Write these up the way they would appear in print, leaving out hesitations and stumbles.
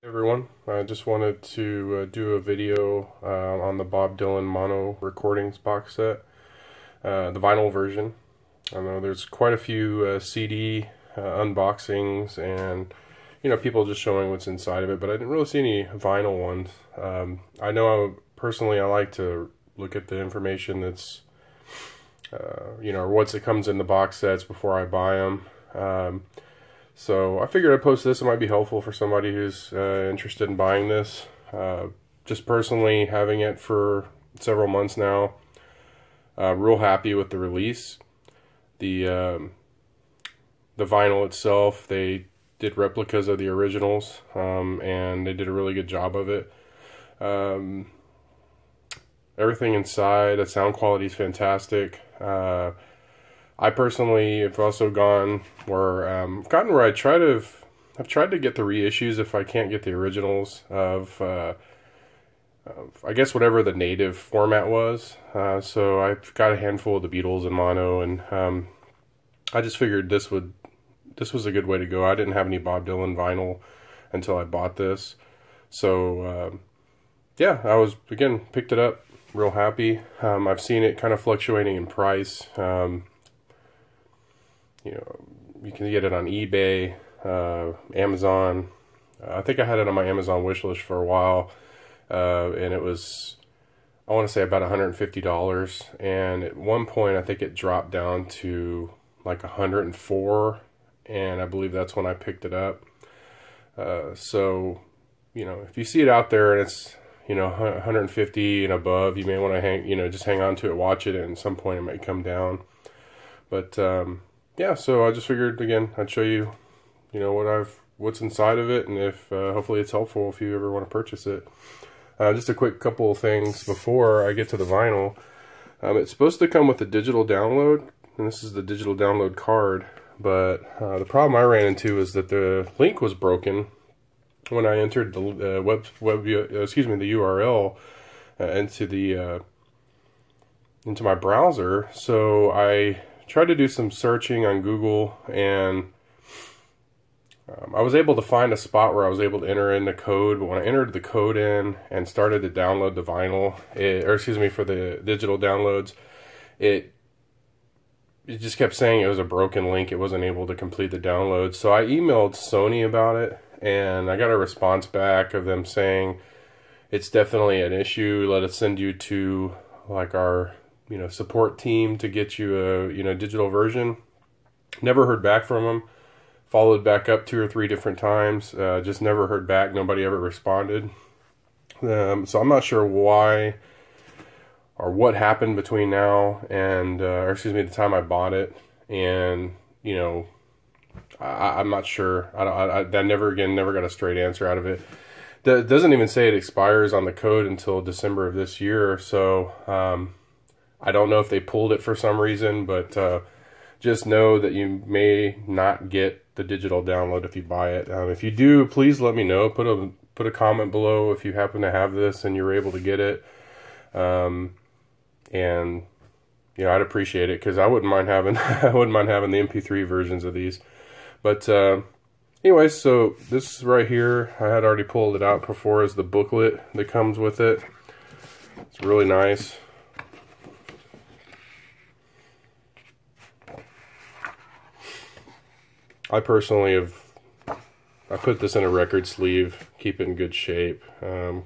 Hey everyone, I just wanted to do a video on the Bob Dylan mono recordings box set, the vinyl version. I know there's quite a few CD unboxings and people just showing what's inside of it, but I didn't really see any vinyl ones. I know personally I like to look at the information that's or what's it comes in the box sets before I buy them. So I figured I'd post this. It might be helpful for somebody who's interested in buying this. Just personally having it for several months now. Real happy with the release. The vinyl itself, they did replicas of the originals, and they did a really good job of it. Everything inside, the sound quality is fantastic. I personally have also gotten where I've tried to get the reissues if I can't get the originals of I guess whatever the native format was. So I've got a handful of the Beatles in mono, and I just figured this was a good way to go. I didn't have any Bob Dylan vinyl until I bought this, so yeah, I was again picked it up, real happy. I've seen it kind of fluctuating in price. You can get it on eBay, Amazon. I think I had it on my Amazon wish list for a while, and it was, I want to say, about $150. And at one point, I think it dropped down to like $104, and I believe that's when I picked it up. So, if you see it out there and it's, 150 and above, you may want to just hang on to it, watch it, and at some point it might come down. But yeah, so I just figured again I'd show you, what's inside of it, and if hopefully it's helpful if you ever want to purchase it. Just a quick couple of things before I get to the vinyl. It's supposed to come with a digital download, and this is the digital download card. But the problem I ran into is that the link was broken when I entered the the URL into my browser. So I tried to do some searching on Google, and I was able to find a spot where I was able to enter in the code. But when I entered the code in and started to download the vinyl, for the digital downloads, it just kept saying it was a broken link. It wasn't able to complete the download. So I emailed Sony about it, and I got a response back of them saying it's definitely an issue. Let us send you to like our support team to get you a digital version. Never heard back from them. Followed back up 2 or 3 different times. Just never heard back. Nobody ever responded. So I'm not sure why or what happened between now and the time I bought it. And I'm not sure. I never got a straight answer out of it. It doesn't even say it expires on the code until December of this year. So I don't know if they pulled it for some reason, but just know that you may not get the digital download if you buy it. If you do, please let me know. Put a comment below if you happen to have this and you're able to get it. And I'd appreciate it, because I wouldn't mind having the MP3 versions of these. But anyway, so this right here, I had already pulled it out before, is the booklet that comes with it. It's really nice. I personally I put this in a record sleeve, keep it in good shape, because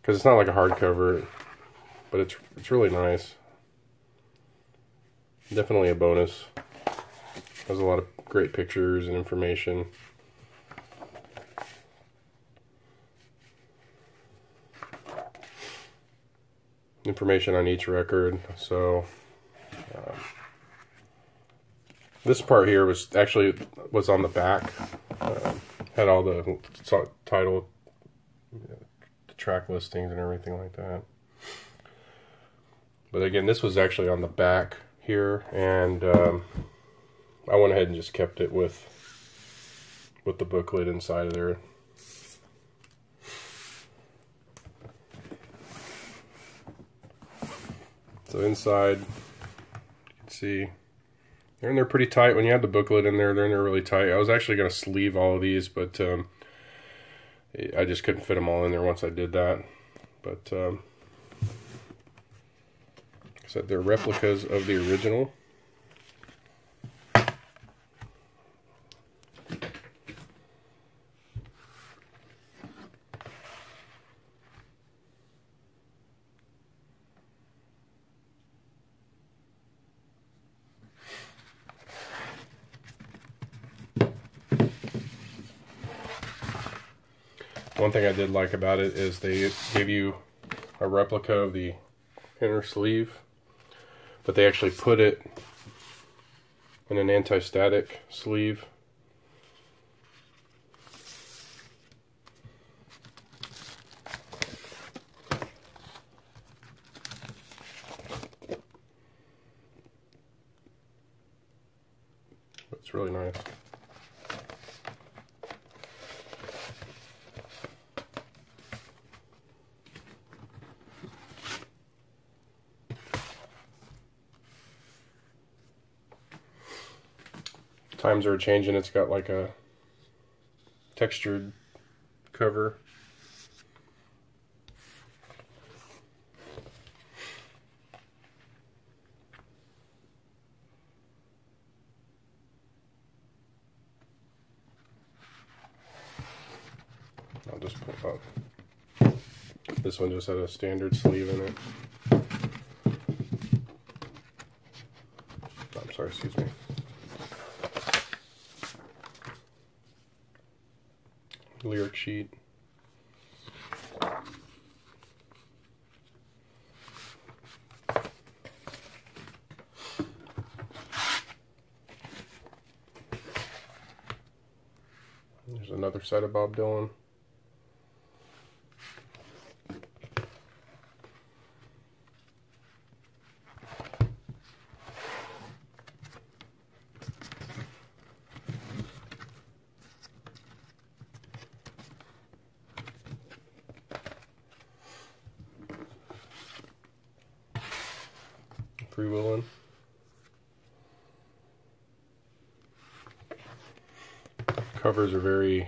it's not like a hardcover, but it's really nice. Definitely a bonus. Has a lot of great pictures and information. Information on each record. So this part here was on the back. Had all the title, the track listings and everything like that. But again, this was actually on the back here, and I went ahead and just kept it with the booklet inside of there. So inside, you can see they're pretty tight. When you have the booklet in there, they're in there really tight. I was actually going to sleeve all of these, but I just couldn't fit them all in there once I did that. But like I said, they're replicas of the original. One thing I did like about it is they give you a replica of the inner sleeve, but they actually put it in an anti-static sleeve. It's really nice. Times are changing. It's got like a textured cover. I'll just pull up. This one just had a standard sleeve in it. I'm sorry, excuse me. Lyric sheet. There's another side of Bob Dylan. Freewheelin. Covers are very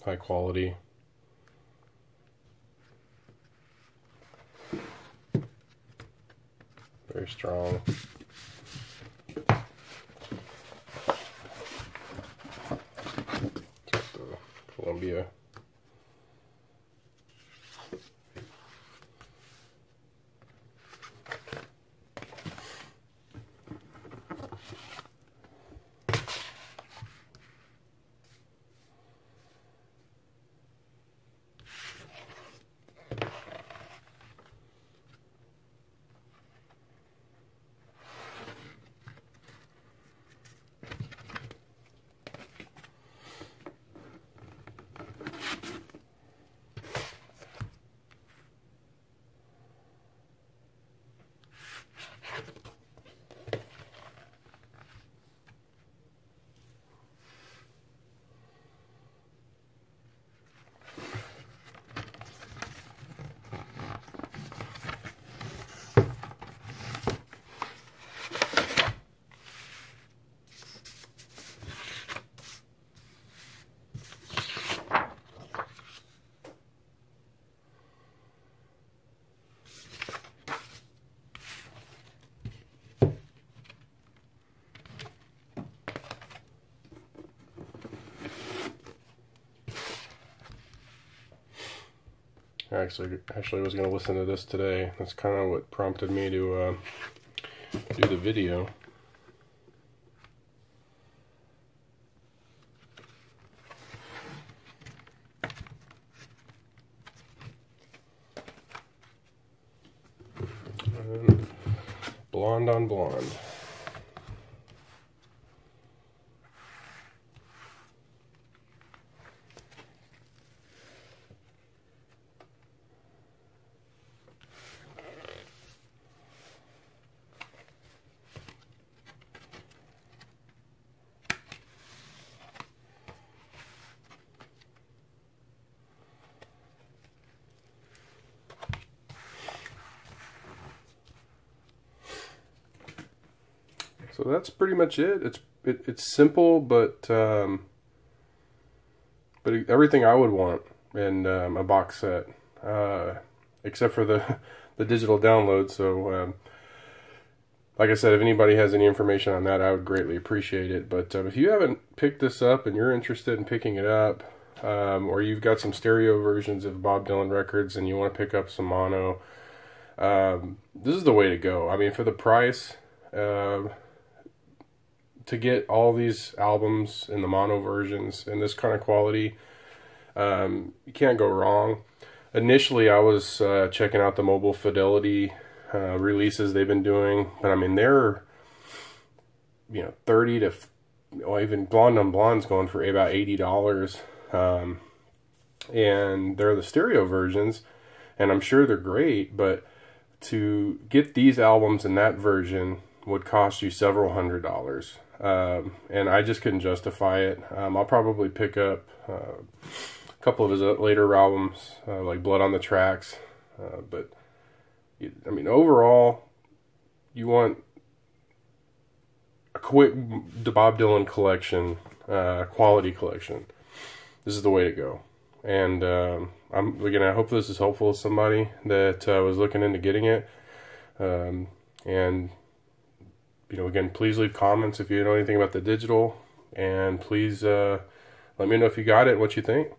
high quality. Very strong. Just Columbia. I actually was going to listen to this today. That's kind of what prompted me to do the video. And Blonde on Blonde. So that's pretty much it. It's simple, but but everything I would want in a box set, except for the digital download. So like I said, if anybody has any information on that, I would greatly appreciate it. But if you haven't picked this up and you're interested in picking it up, or you've got some stereo versions of Bob Dylan records and you want to pick up some mono, this is the way to go. I mean, for the price, to get all these albums in the mono versions in this kind of quality, you can't go wrong. Initially, I was checking out the Mobile Fidelity releases they've been doing, but I mean, they're 30 to, well, even Blonde on Blonde's going for about $80, and they're the stereo versions, and I'm sure they're great, but to get these albums in that version would cost you several $100s, and I just couldn't justify it. I'll probably pick up a couple of his later albums, like Blood on the Tracks, but I mean, overall, you want a quick Bob Dylan collection, quality collection. This is the way to go. And I hope this is helpful to somebody that was looking into getting it. And again, please leave comments if you know anything about the digital, and please let me know if you got it and what you think.